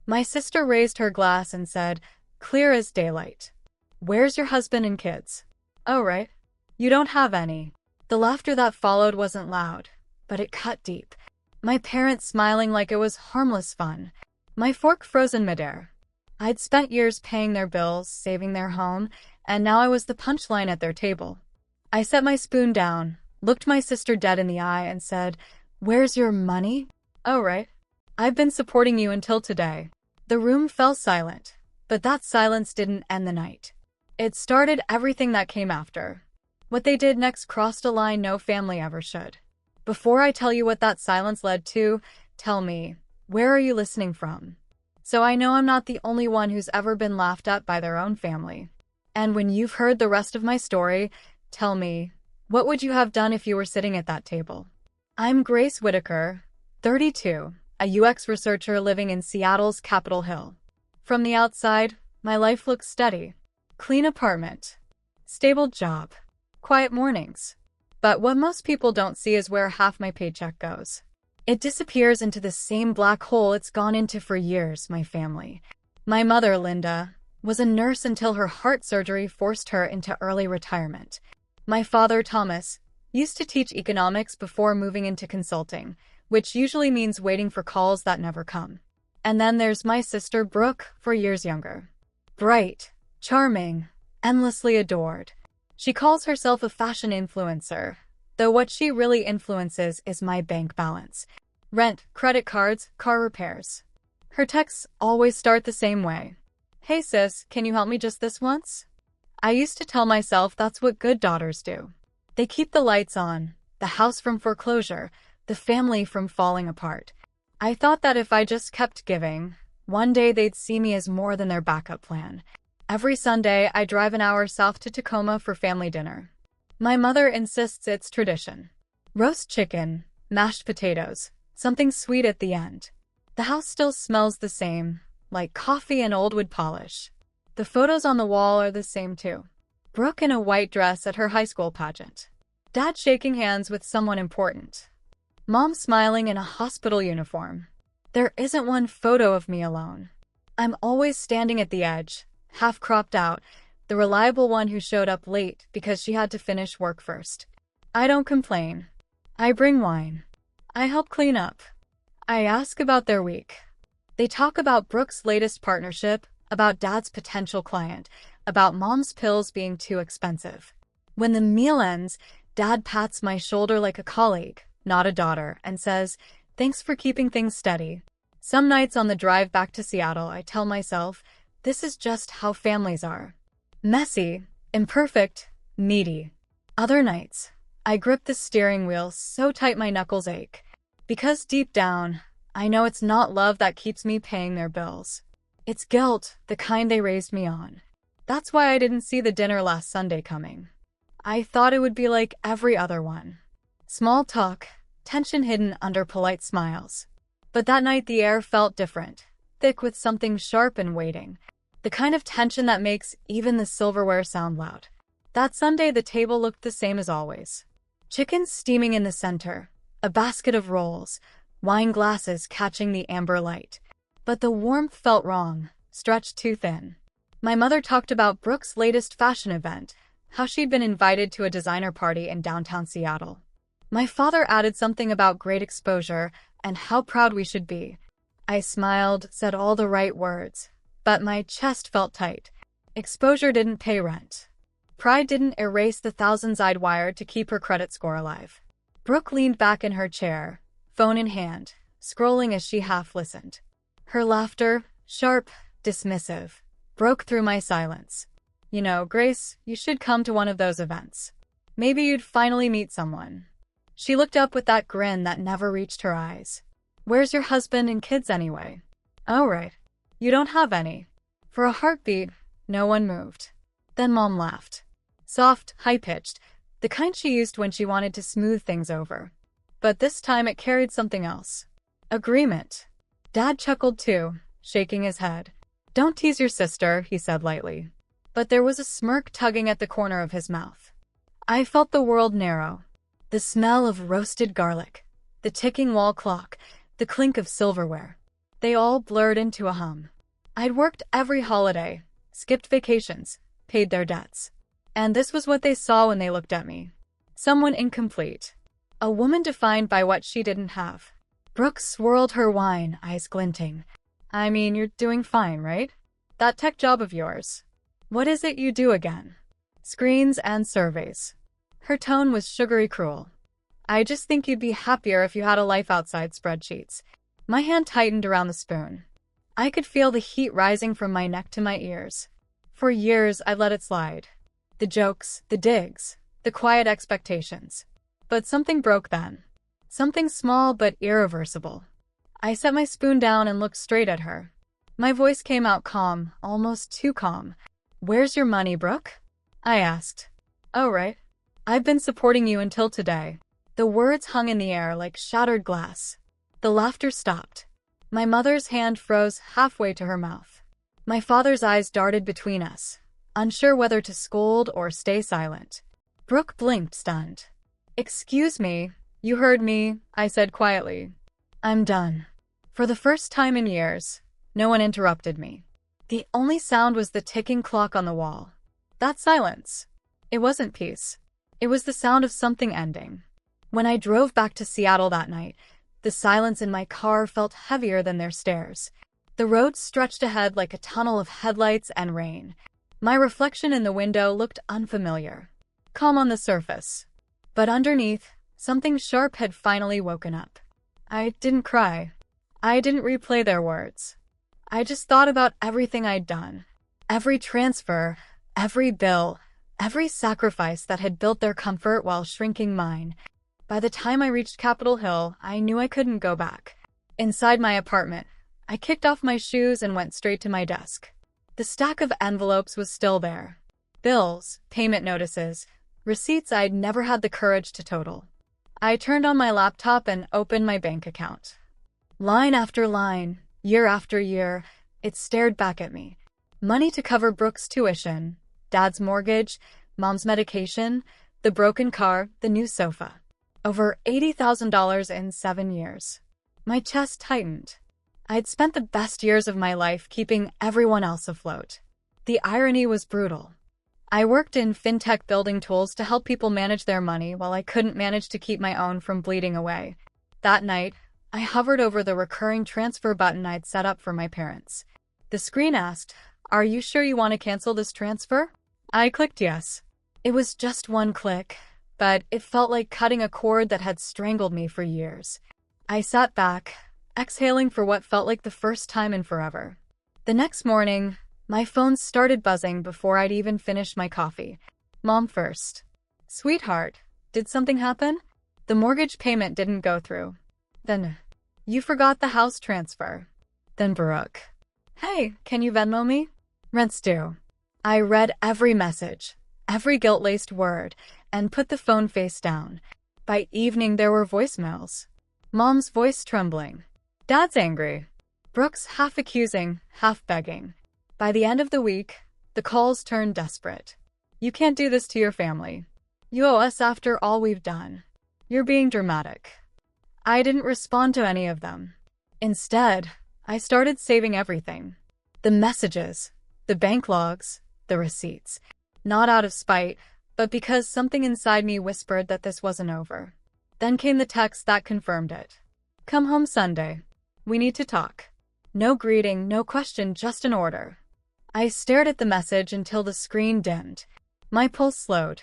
My sister raised her glass and said, clear as daylight. Where's your husband and kids? Oh, right. You don't have any. The laughter that followed wasn't loud, but it cut deep. My parents smiling like it was harmless fun. My fork frozen midair. I'd spent years paying their bills, saving their home, and now I was the punchline at their table. I set my spoon down, looked my sister dead in the eye, and said, where's your money? Oh, right. I've been supporting you until today. The room fell silent, but that silence didn't end the night. It started everything that came after. What they did next crossed a line no family ever should. Before I tell you what that silence led to, tell me, where are you listening from? So I know I'm not the only one who's ever been laughed at by their own family. And when you've heard the rest of my story, tell me, what would you have done if you were sitting at that table? I'm Grace Whitaker, 32, a UX researcher living in Seattle's Capitol Hill. From the outside, my life looks steady. Clean apartment, stable job, quiet mornings. But what most people don't see is where half my paycheck goes. It disappears into the same black hole it's gone into for years, my family. My mother, Linda, was a nurse until her heart surgery forced her into early retirement. My father, Thomas, used to teach economics before moving into consulting, which usually means waiting for calls that never come. And then there's my sister, Brooke, 4 years younger. Bright, charming, endlessly adored. She calls herself a fashion influencer, though what she really influences is my bank balance. Rent, credit cards, car repairs. Her texts always start the same way. Hey sis, can you help me just this once? I used to tell myself that's what good daughters do. They keep the lights on, the house from foreclosure, the family from falling apart. I thought that if I just kept giving, one day they'd see me as more than their backup plan. Every Sunday, I drive an hour south to Tacoma for family dinner. My mother insists it's tradition. Roast chicken, mashed potatoes, something sweet at the end. The house still smells the same, like coffee and old wood polish. The photos on the wall are the same too. Brooke in a white dress at her high school pageant. Dad shaking hands with someone important. Mom smiling in a hospital uniform. There isn't one photo of me alone. I'm always standing at the edge, half cropped out, the reliable one who showed up late because she had to finish work first. I don't complain. I bring wine. I help clean up. I ask about their week. They talk about Brooke's latest partnership, about Dad's potential client, about Mom's pills being too expensive. When the meal ends, Dad pats my shoulder like a colleague, not a daughter, and says, thanks for keeping things steady. Some nights on the drive back to Seattle, I tell myself, this is just how families are. Messy, imperfect, needy. Other nights, I grip the steering wheel so tight my knuckles ache. Because deep down, I know it's not love that keeps me paying their bills. It's guilt, the kind they raised me on. That's why I didn't see the dinner last Sunday coming. I thought it would be like every other one. Small talk, tension hidden under polite smiles. But that night the air felt different, thick with something sharp and waiting. The kind of tension that makes even the silverware sound loud. That Sunday the table looked the same as always. Chicken steaming in the center, a basket of rolls, wine glasses catching the amber light. But the warmth felt wrong, stretched too thin. My mother talked about Brooke's latest fashion event, how she'd been invited to a designer party in downtown Seattle. My father added something about great exposure and how proud we should be. I smiled, said all the right words, but my chest felt tight. Exposure didn't pay rent. Pride didn't erase the thousands I'd wired to keep her credit score alive. Brooke leaned back in her chair, phone in hand, scrolling as she half listened. Her laughter, sharp, dismissive, broke through my silence. You know, Grace, you should come to one of those events. Maybe you'd finally meet someone. She looked up with that grin that never reached her eyes. Where's your husband and kids anyway? Oh, right. You don't have any. For a heartbeat, no one moved. Then Mom laughed. Soft, high-pitched, the kind she used when she wanted to smooth things over. But this time it carried something else. Agreement. Dad chuckled too, shaking his head. Don't tease your sister, he said lightly. But there was a smirk tugging at the corner of his mouth. I felt the world narrow. The smell of roasted garlic, the ticking wall clock, the clink of silverware. They all blurred into a hum. I'd worked every holiday, skipped vacations, paid their debts. And this was what they saw when they looked at me. Someone incomplete. A woman defined by what she didn't have. Brooke swirled her wine, eyes glinting. I mean, you're doing fine, right? That tech job of yours. What is it you do again? Screens and surveys. Her tone was sugary cruel. I just think you'd be happier if you had a life outside spreadsheets. My hand tightened around the spoon. I could feel the heat rising from my neck to my ears. For years, I let it slide. The jokes, the digs, the quiet expectations. But something broke then. Something small but irreversible. I set my spoon down and looked straight at her. My voice came out calm, almost too calm. Where's your money, Brooke? I asked. Oh, right. I've been supporting you until today. The words hung in the air like shattered glass. The laughter stopped. My mother's hand froze halfway to her mouth. My father's eyes darted between us, unsure whether to scold or stay silent. Brooke blinked, stunned. Excuse me, you heard me, I said quietly. I'm done. For the first time in years, no one interrupted me. The only sound was the ticking clock on the wall. That silence. It wasn't peace. It was the sound of something ending. When I drove back to Seattle that night, the silence in my car felt heavier than their stares. The road stretched ahead like a tunnel of headlights and rain. My reflection in the window looked unfamiliar. Calm on the surface. But underneath, something sharp had finally woken up. I didn't cry. I didn't replay their words. I just thought about everything I'd done. Every transfer, every bill, every sacrifice that had built their comfort while shrinking mine. By the time I reached Capitol Hill, I knew I couldn't go back. Inside my apartment, I kicked off my shoes and went straight to my desk. The stack of envelopes was still there. Bills, payment notices, receipts I'd never had the courage to total. I turned on my laptop and opened my bank account. Line after line, year after year, it stared back at me. Money to cover Brooke's tuition, Dad's mortgage, Mom's medication, the broken car, the new sofa. Over $80,000 in 7 years. My chest tightened. I'd spent the best years of my life keeping everyone else afloat. The irony was brutal. I worked in fintech building tools to help people manage their money while I couldn't manage to keep my own from bleeding away. That night, I hovered over the recurring transfer button I'd set up for my parents. The screen asked, "Are you sure you want to cancel this transfer?" I clicked yes. It was just one click, but it felt like cutting a cord that had strangled me for years. I sat back, exhaling for what felt like the first time in forever. The next morning, my phone started buzzing before I'd even finished my coffee. Mom first. Sweetheart, did something happen? The mortgage payment didn't go through. Then, you forgot the house transfer. Then Brooke. Hey, can you Venmo me? Rent's due. I read every message, every guilt-laced word, and put the phone face down. By evening, there were voicemails. Mom's voice trembling. Dad's angry. Brooke's half accusing, half begging. By the end of the week, the calls turned desperate. You can't do this to your family. You owe us after all we've done. You're being dramatic. I didn't respond to any of them. Instead, I started saving everything. The messages, the bank logs, the receipts. Not out of spite, but because something inside me whispered that this wasn't over. Then came the text that confirmed it. Come home Sunday. We need to talk. No greeting, no question, just an order. I stared at the message until the screen dimmed. My pulse slowed.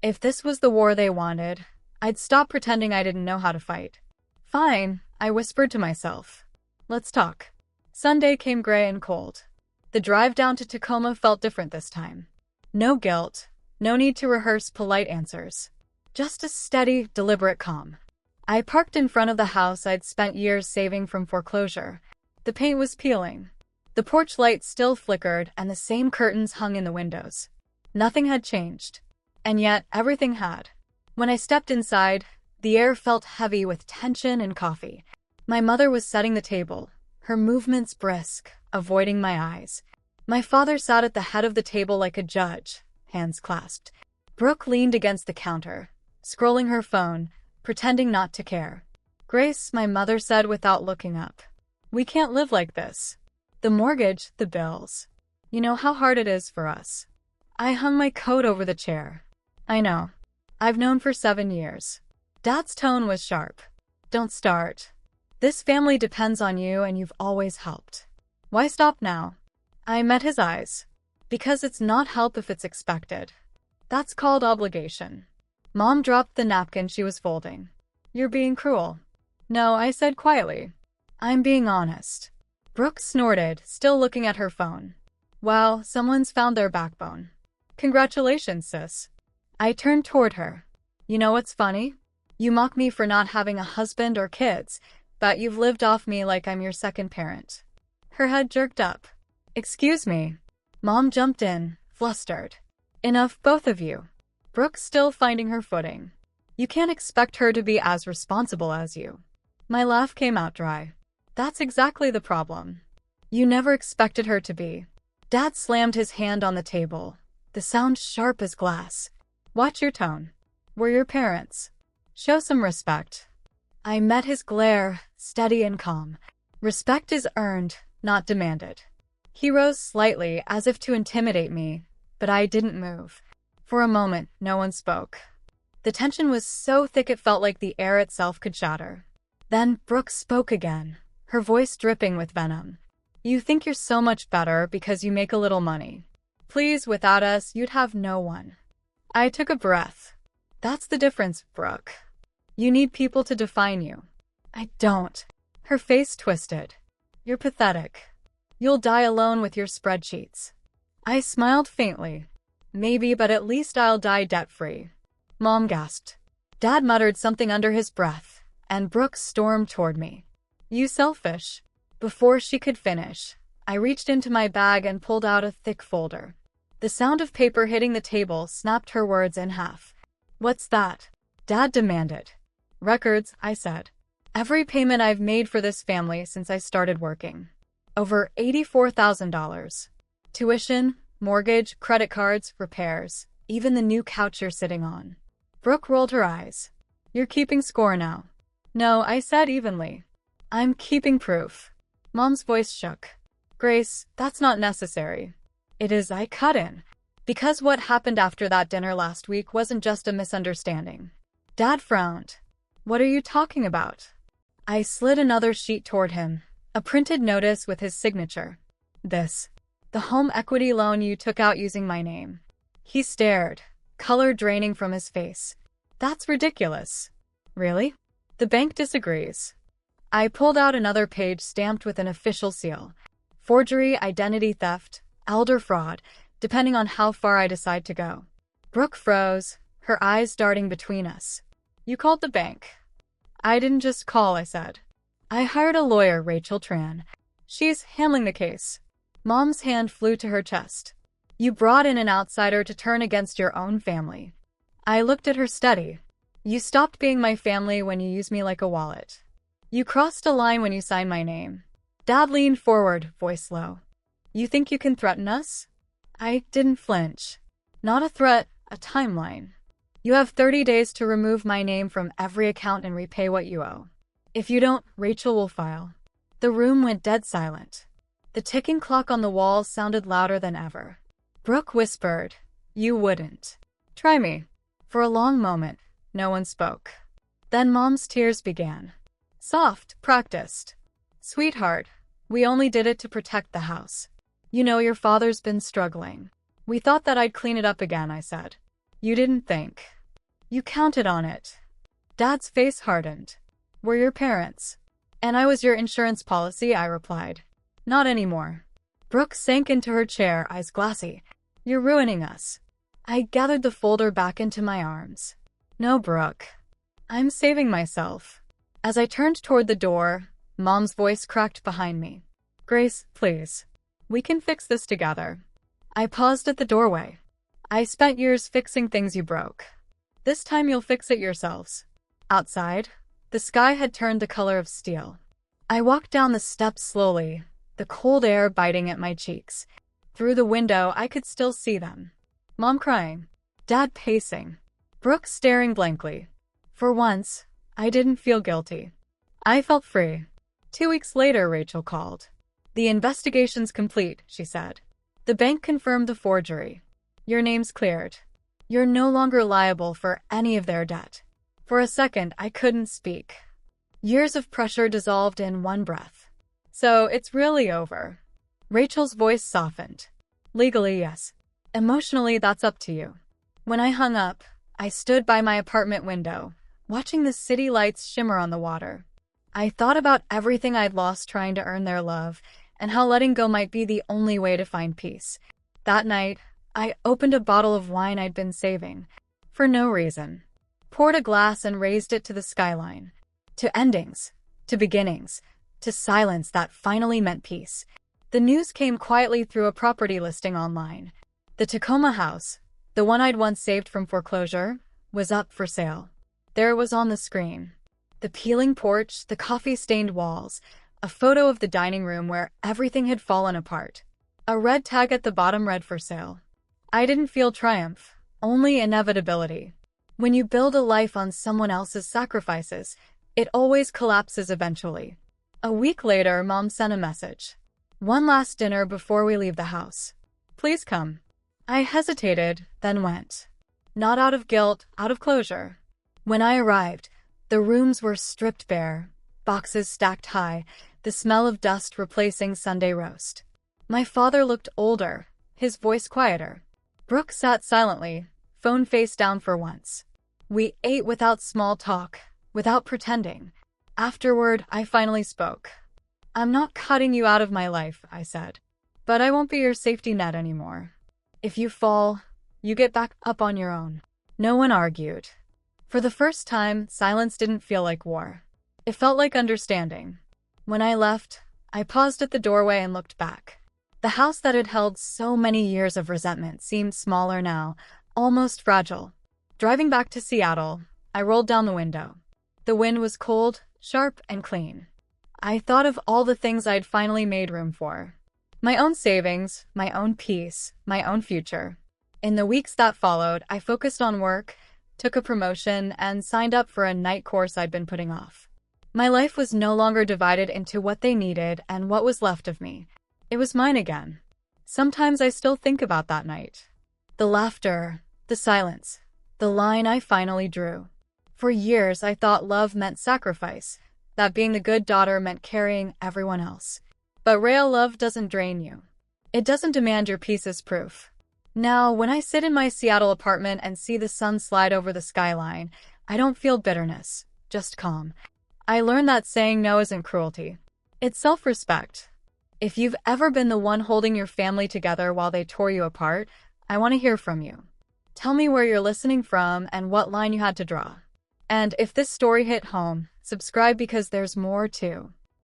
If this was the war they wanted, I'd stop pretending I didn't know how to fight. Fine, I whispered to myself. Let's talk. Sunday came gray and cold. The drive down to Tacoma felt different this time. No guilt, no need to rehearse polite answers. Just a steady, deliberate calm. I parked in front of the house I'd spent years saving from foreclosure. The paint was peeling. The porch light still flickered and the same curtains hung in the windows. Nothing had changed. And yet, everything had. When I stepped inside, the air felt heavy with tension and coffee. My mother was setting the table, her movements brisk, avoiding my eyes. My father sat at the head of the table like a judge, hands clasped. Brooke leaned against the counter, scrolling her phone, pretending not to care. Grace, my mother said without looking up. We can't live like this. The mortgage, the bills. You know how hard it is for us. I hung my coat over the chair. I know. I've known for 7 years. Dad's tone was sharp. Don't start. This family depends on you and you've always helped. Why stop now? I met his eyes. Because it's not help if it's expected. That's called obligation. Mom dropped the napkin she was folding. You're being cruel. No, I said quietly. I'm being honest. Brooke snorted, still looking at her phone. Well, someone's found their backbone. Congratulations, sis. I turned toward her. You know what's funny? You mock me for not having a husband or kids, but you've lived off me like I'm your second parent. Her head jerked up. Excuse me. Mom jumped in, flustered. Enough, both of you. Brooke's still finding her footing. You can't expect her to be as responsible as you. My laugh came out dry. That's exactly the problem. You never expected her to be. Dad slammed his hand on the table, the sound sharp as glass. Watch your tone. We're your parents. Show some respect. I met his glare, steady and calm. Respect is earned, not demanded. He rose slightly, as if to intimidate me, but I didn't move. For a moment, no one spoke. The tension was so thick it felt like the air itself could shatter. Then Brooke spoke again, her voice dripping with venom. You think you're so much better because you make a little money. Please, without us, you'd have no one. I took a breath. That's the difference, Brooke. You need people to define you. I don't. Her face twisted. You're pathetic. You'll die alone with your spreadsheets. I smiled faintly. Maybe, but at least I'll die debt-free. Mom gasped. Dad muttered something under his breath, and Brooke stormed toward me. You selfish. Before she could finish, I reached into my bag and pulled out a thick folder. The sound of paper hitting the table snapped her words in half. What's that? Dad demanded. Records, I said. Every payment I've made for this family since I started working. Over $84,000. Tuition, mortgage, credit cards, repairs, even the new couch you're sitting on. Brooke rolled her eyes. You're keeping score now. No, I said evenly. I'm keeping proof. Mom's voice shook. Grace, that's not necessary. It is, I cut in. Because what happened after that dinner last week wasn't just a misunderstanding. Dad frowned. What are you talking about? I slid another sheet toward him, a printed notice with his signature. This. The home equity loan you took out using my name. He stared, color draining from his face. That's ridiculous. Really? The bank disagrees. I pulled out another page stamped with an official seal. Forgery, identity theft, elder fraud, depending on how far I decide to go. Brooke froze, her eyes darting between us. You called the bank. I didn't just call, I said. I hired a lawyer, Rachel Tran. She's handling the case. Mom's hand flew to her chest. You brought in an outsider to turn against your own family. I looked at her steady. You stopped being my family when you used me like a wallet. You crossed a line when you signed my name. Dad leaned forward, voice low. You think you can threaten us? I didn't flinch. Not a threat, a timeline. You have 30 days to remove my name from every account and repay what you owe. If you don't, Rachel will file. The room went dead silent. The ticking clock on the wall sounded louder than ever. Brooke whispered, You wouldn't. Try me. For a long moment, no one spoke. Then Mom's tears began. Soft, practiced. Sweetheart, we only did it to protect the house. You know your father's been struggling. We thought that I'd clean it up again, I said. You didn't think. You counted on it. Dad's face hardened. We're your parents. And I was your insurance policy, I replied. Not anymore. Brooke sank into her chair, eyes glassy. You're ruining us. I gathered the folder back into my arms. No, Brooke. I'm saving myself. As I turned toward the door, Mom's voice cracked behind me. Grace, please. We can fix this together. I paused at the doorway. I spent years fixing things you broke. This time you'll fix it yourselves. Outside, the sky had turned the color of steel. I walked down the steps slowly, the cold air biting at my cheeks. Through the window, I could still see them. Mom crying. Dad pacing. Brooke staring blankly. For once, I didn't feel guilty. I felt free. 2 weeks later, Rachel called. "The investigation's complete," she said. "The bank confirmed the forgery. Your name's cleared. You're no longer liable for any of their debt." For a second, I couldn't speak. Years of pressure dissolved in one breath. "So it's really over." Rachel's voice softened. "Legally, yes. Emotionally, that's up to you." When I hung up, I stood by my apartment window, watching the city lights shimmer on the water. I thought about everything I'd lost trying to earn their love, and how letting go might be the only way to find peace. That night, I opened a bottle of wine I'd been saving, for no reason. Poured a glass and raised it to the skyline. To endings, to beginnings, to silence that finally meant peace. The news came quietly through a property listing online. The Tacoma house, the one I'd once saved from foreclosure, was up for sale. There it was on the screen. The peeling porch, the coffee-stained walls, a photo of the dining room where everything had fallen apart. A red tag at the bottom read "for sale." I didn't feel triumph, only inevitability. When you build a life on someone else's sacrifices, it always collapses eventually. A week later, Mom sent a message. "One last dinner before we leave the house. Please come." I hesitated, then went. Not out of guilt, out of closure. When I arrived, the rooms were stripped bare, boxes stacked high, the smell of dust replacing Sunday roast. My father looked older, his voice quieter. Brooke sat silently, phone face down for once. We ate without small talk, without pretending. Afterward, I finally spoke. "I'm not cutting you out of my life," I said. "But I won't be your safety net anymore. If you fall, you get back up on your own." No one argued. For the first time, silence didn't feel like war. It felt like understanding. When I left, I paused at the doorway and looked back. The house that had held so many years of resentment seemed smaller now, almost fragile. Driving back to Seattle, I rolled down the window. The wind was cold, sharp, and clean. I thought of all the things I'd finally made room for. My own savings, my own peace, my own future. In the weeks that followed, I focused on work, took a promotion, and signed up for a night course I'd been putting off. My life was no longer divided into what they needed and what was left of me. It was mine again. Sometimes I still think about that night. The laughter, the silence, the line I finally drew. For years, I thought love meant sacrifice, that being the good daughter meant carrying everyone else. But real love doesn't drain you. It doesn't demand your peace as proof. Now, when I sit in my Seattle apartment and see the sun slide over the skyline, I don't feel bitterness, just calm. I learned that saying no isn't cruelty. It's self-respect. If you've ever been the one holding your family together while they tore you apart, I want to hear from you. Tell me where you're listening from and what line you had to draw. And if this story hit home, subscribe because there's more too.